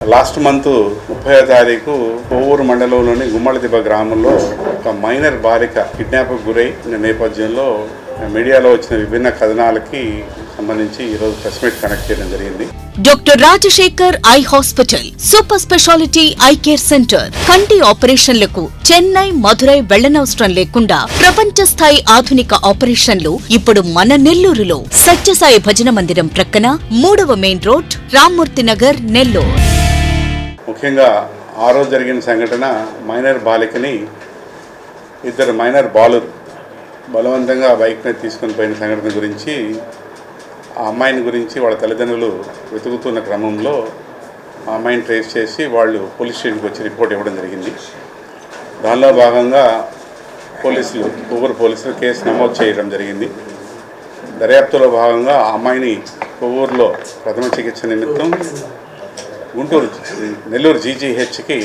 Last month 30వ తారీఖు కోవూరు మండలంలోని గుమ్మలదిబ్బ గ్రామంలో ఒక మైనర్ బాలిక కిడ్నాప్కు గురైన నేపథ్యంలో మీడియాలో వచ్చిన విభిన్న కథనాలకి సంబంధించి ఈరోజు ప్రెస్ మీట్ కనెక్ట్ చేయడం జరిగింది. Doctor Rajasekhar eye hospital super speciality eye care centre కంటి ఆపరేషన్లకు చెన్నై, మధురై వెళ్లనవసరం లేకుండా ప్రపంచ స్థాయి ఆధునిక ఆపరేషన్లు ఇప్పుడు మన నెల్లూరులో సత్యసాయి భజన మందిరం ప్రక్కన 3వ మెయిన్ రోడ్, రామ్మూర్తి నగర్, నెల్లూరు. ముఖ్యంగా ఆ రోజు జరిగిన సంఘటన మైనర్ బాలికని ఇద్దరు మైనర్ బాలురు బలవంతంగా బైక్ మీద తీసుకొని పోయిన సంఘటన గురించి, ఆ అమ్మాయిని గురించి వాళ్ళ తల్లిదండ్రులు వెతుకుతున్న క్రమంలో ఆ అమ్మాయిని ట్రేస్ చేసి వాళ్ళు పోలీస్ స్టేషన్కి వచ్చి రిపోర్ట్ ఇవ్వడం జరిగింది. దానిలో భాగంగా కొవ్వూరు పోలీసులు కేసు నమోదు చేయడం జరిగింది. దర్యాప్తులో భాగంగా ఆ అమ్మాయిని కొవ్వూరులో ప్రథమ చికిత్స నిమిత్తం నెల్లూరు జీజీహెచ్కి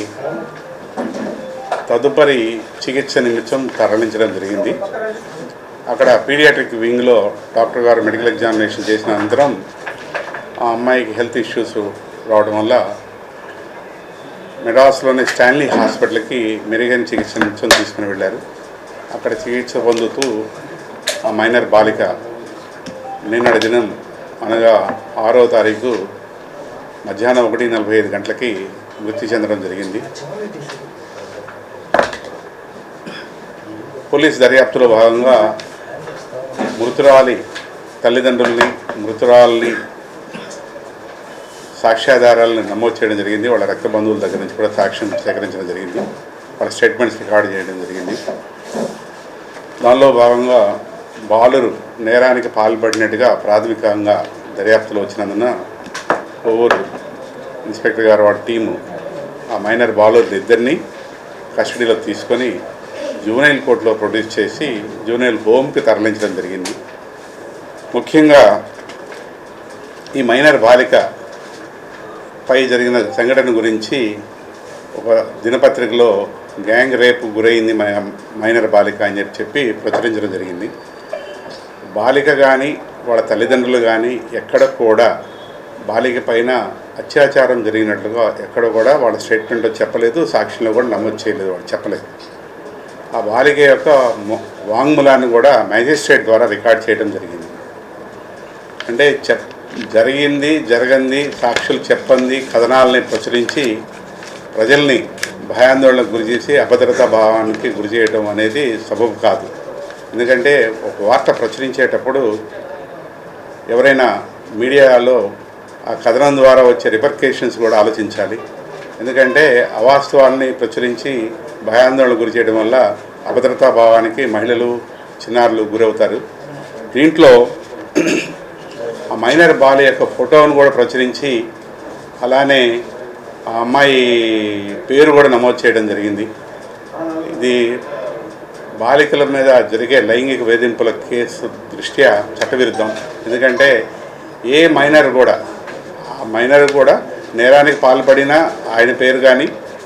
తదుపరి చికిత్స నిమిత్తం తరలించడం జరిగింది. అక్కడ పీడియాట్రిక్ వింగ్లో డాక్టర్ గారు మెడికల్ ఎగ్జామినేషన్ చేసిన అనంతరం ఆ అమ్మాయికి హెల్త్ ఇష్యూస్ రావడం వల్ల మెడ్రాస్లోని స్టాన్లీ హాస్పిటల్కి మెరుగైన చికిత్స నిమిత్తం తీసుకుని వెళ్ళారు. అక్కడ చికిత్స పొందుతూ ఆ మైనర్ బాలిక నిన్నటి దినం అనగా 6వ తారీఖు మధ్యాహ్నం 1:45 గంటలకి మృతి చెందడం జరిగింది. పోలీస్ దర్యాప్తులో భాగంగా మృతురాలి తల్లిదండ్రుల్ని, మృతురాలని సాక్ష్యాధారాలను నమోదు చేయడం జరిగింది. వాళ్ళ రక్త బంధువుల దగ్గర నుంచి కూడా సాక్ష్యం సేకరించడం జరిగింది. వాళ్ళ స్టేట్మెంట్స్ రికార్డు చేయడం జరిగింది. దానిలో భాగంగా బాలురు నేరానికి పాల్పడినట్టుగా ప్రాథమికంగా దర్యాప్తులో వచ్చినందున కోవూరు ఇన్స్పెక్టర్ గారు వాళ్ళ టీము ఆ మైనర్ బాలురు ఇద్దరిని కస్టడీలో తీసుకొని జూనైల్ కోర్టులో ప్రొడ్యూస్ చేసి జూనైల్ హోమ్కి తరలించడం జరిగింది. ముఖ్యంగా ఈ మైనర్ బాలికపై జరిగిన సంఘటన గురించి ఒక దినపత్రికలో గ్యాంగ్ రేపు గురైంది మైనర్ బాలిక అని చెప్పి ప్రచురించడం జరిగింది. బాలిక కానీ వాళ్ళ తల్లిదండ్రులు కానీ ఎక్కడ కూడా బాలిక పైన అత్యాచారం జరిగినట్లుగా ఎక్కడ కూడా వాళ్ళ స్టేట్మెంట్లో చెప్పలేదు, సాక్ష్యంలో కూడా నమోదు చేయలేదు, వాళ్ళు చెప్పలేదు. ఆ బాలిక యొక్క వాంగ్మూలాన్ని కూడా మ్యాజిస్ట్రేట్ ద్వారా రికార్డ్ చేయడం జరిగింది. అంటే జరిగింది జరగంది సాక్షులు చెప్పంది కథనాలని ప్రచురించి ప్రజల్ని భయాందోళనకు గురి చేసి అభద్రతా భావానికి గురి చేయడం అనేది సబబు కాదు. ఎందుకంటే ఒక వార్త ప్రచురించేటప్పుడు ఎవరైనా మీడియాలో ఆ కథనం ద్వారా వచ్చే రిపర్కేషన్స్ కూడా ఆలోచించాలి. ఎందుకంటే అవాస్తవాన్ని ప్రచురించి భయాందోళనకు గురి చేయడం వల్ల అభద్రతా భావానికి మహిళలు, చిన్నారులు గురవుతారు. దీంట్లో ఆ మైనర్ బాల యొక్క ఫోటోను కూడా ప్రచురించి అలానే ఆ అమ్మాయి పేరు కూడా నమోదు చేయడం జరిగింది. ఇది బాలికల మీద జరిగే లైంగిక వేధింపుల కేసు దృష్ట్యా చట్టవిరుద్ధం. ఎందుకంటే ఏ మైనర్ కూడా నేరానికి పాల్పడిన ఆయన పేరు కానీ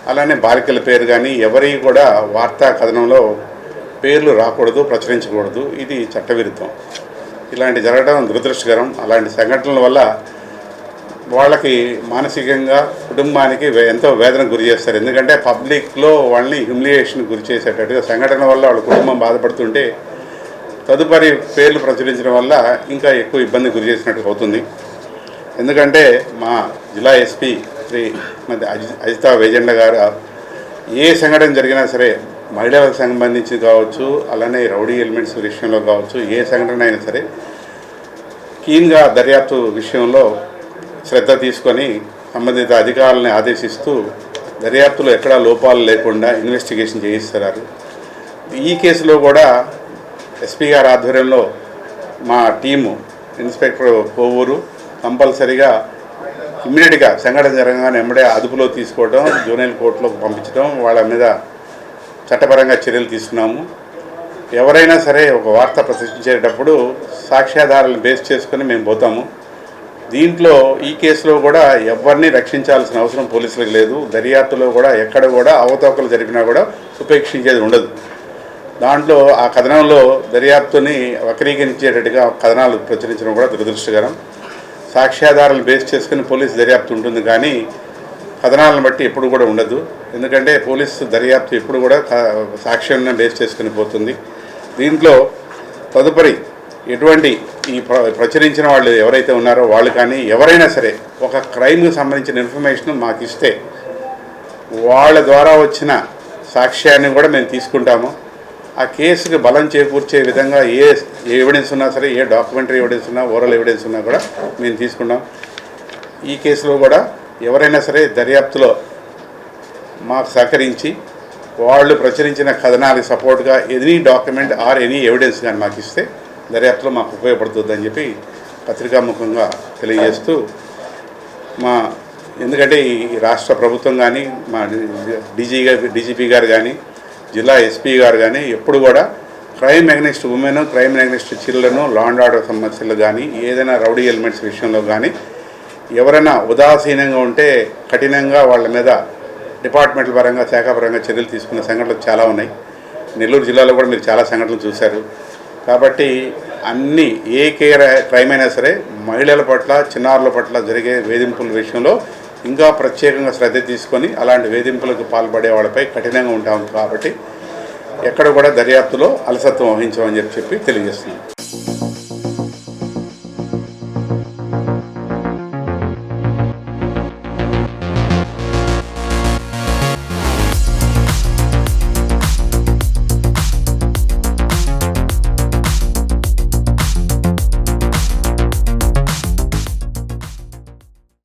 అలానే బాలికల పేరు కానీ ఎవరి కూడా వార్తా కథనంలో పేర్లు రాకూడదు, ప్రచురించకూడదు. ఇది చట్టవిరుద్ధం. ఇలాంటి జరగడం దురదృష్టకరం. అలాంటి సంఘటనల వల్ల వాళ్ళకి మానసికంగా, కుటుంబానికి ఎంతో వేదనకు గురి చేస్తారు. ఎందుకంటే పబ్లిక్లో వాళ్ళని హ్యూమిలియేషన్ గురి చేసేటట్టుగా సంఘటన వల్ల వాళ్ళ కుటుంబం బాధపడుతుంటే తదుపరి పేర్లు ప్రచురించడం వల్ల ఇంకా ఎక్కువ ఇబ్బంది గురి చేసినట్టు అవుతుంది. ఎందుకంటే మా జిల్లా ఎస్పీ శ్రీ అజితా వేజెండ గారు ఏ సంఘటన జరిగినా సరే మహిళలకు సంబంధించి కావచ్చు, అలానే రౌడీ ఎలిమెంట్స్ విషయంలో కావచ్చు, ఏ సంఘటన అయినా సరే కీన్గా దర్యాప్తు విషయంలో శ్రద్ధ తీసుకొని సంబంధిత అధికారులను ఆదేశిస్తూ దర్యాప్తులో ఎక్కడా లోపాలు లేకుండా ఇన్వెస్టిగేషన్ చేయిస్తున్నారు. ఈ కేసులో కూడా ఎస్పీ గారి ఆధ్వర్యంలో మా టీము ఇన్స్పెక్టర్ కోవూరు కంపల్సరీగా ఇమ్మీడియట్గా సంఘటన జరగగానే వెంబడే అదుపులో తీసుకోవడం, జూనైల్ కోర్టులోకి పంపించడం, వాళ్ళ మీద చట్టపరంగా చర్యలు తీసుకున్నాము. ఎవరైనా సరే ఒక వార్త ప్రదర్శించేటప్పుడు సాక్ష్యాధారాలను బేస్ చేసుకొని మేము పోతాము. దీంట్లో ఈ కేసులో కూడా ఎవరిని రక్షించాల్సిన అవసరం పోలీసులకు లేదు. దర్యాప్తులో కూడా ఎక్కడ కూడా అవతవకలు జరిపినా కూడా ఉపేక్షించేది ఉండదు. దాంట్లో ఆ కథనంలో దర్యాప్తుని వక్రీకరించేటట్టుగా కథనాలు ప్రచురించడం కూడా దురదృష్టకరం. సాక్ష్యాధారాలను బేస్ చేసుకుని పోలీసు దర్యాప్తు ఉంటుంది, కానీ కథనాలను బట్టి ఎప్పుడు కూడా ఉండదు. ఎందుకంటే పోలీసు దర్యాప్తు ఎప్పుడు కూడా సాక్ష్యాన్ని బేస్ చేసుకుని పోతుంది. దీంట్లో తదుపరి ఎటువంటి ఈ ప్రచురించిన వాళ్ళు ఎవరైతే ఉన్నారో వాళ్ళు కానీ ఎవరైనా సరే ఒక క్రైమ్కి సంబంధించిన ఇన్ఫర్మేషన్ మాకు ఇస్తే వాళ్ళ ద్వారా వచ్చిన సాక్ష్యాన్ని కూడా మేము తీసుకుంటాము. ఆ కేసుకి బలం చేకూర్చే విధంగా ఏ ఎవిడెన్స్ ఉన్నా సరే, ఏ డాక్యుమెంటరీ ఎవిడెన్స్ ఉన్నా, ఓరల్ ఎవిడెన్స్ ఉన్నా కూడా మేము తీసుకుంటాం. ఈ కేసులో కూడా ఎవరైనా సరే దర్యాప్తులో మాకు సహకరించి వాళ్ళు ప్రచురించిన కథనాలకు సపోర్ట్గా any document or any evidence కానీ మాకు ఇస్తే దర్యాప్తులో మాకు ఉపయోగపడుతుందని చెప్పి పత్రికాముఖంగా తెలియజేస్తూ ఎందుకంటే ఈ రాష్ట్ర ప్రభుత్వం కానీ మా డీజీపీ గారు కానీ జిల్లా ఎస్పీ గారు కానీ ఎప్పుడు కూడా crime against women, crime against children, law and order సమస్యలు కానీ ఏదైనా రౌడీ ఎలిమెంట్స్ విషయంలో కానీ ఎవరైనా ఉదాసీనంగా ఉంటే కఠినంగా వాళ్ళ మీద డిపార్ట్మెంట్ల పరంగా, శాఖాపరంగా చర్యలు తీసుకునే సంఘటనలు చాలా ఉన్నాయి. నెల్లూరు జిల్లాలో కూడా మీరు చాలా సంఘటనలు చూశారు. కాబట్టి అన్ని ఏ క్రైమ్ అయినా సరే మహిళల పట్ల, చిన్నారుల పట్ల జరిగే వేధింపుల విషయంలో ఇంకా ప్రత్యేకంగా శ్రద్ధ తీసుకొని అలాంటి వేధింపులకు పాల్పడే వాళ్ళపై కఠినంగా ఉంటాం. కాబట్టి ఎక్కడ కూడా దర్యాప్తులో అలసత్వం వహించమని చెప్పి తెలియజేస్తున్నాం.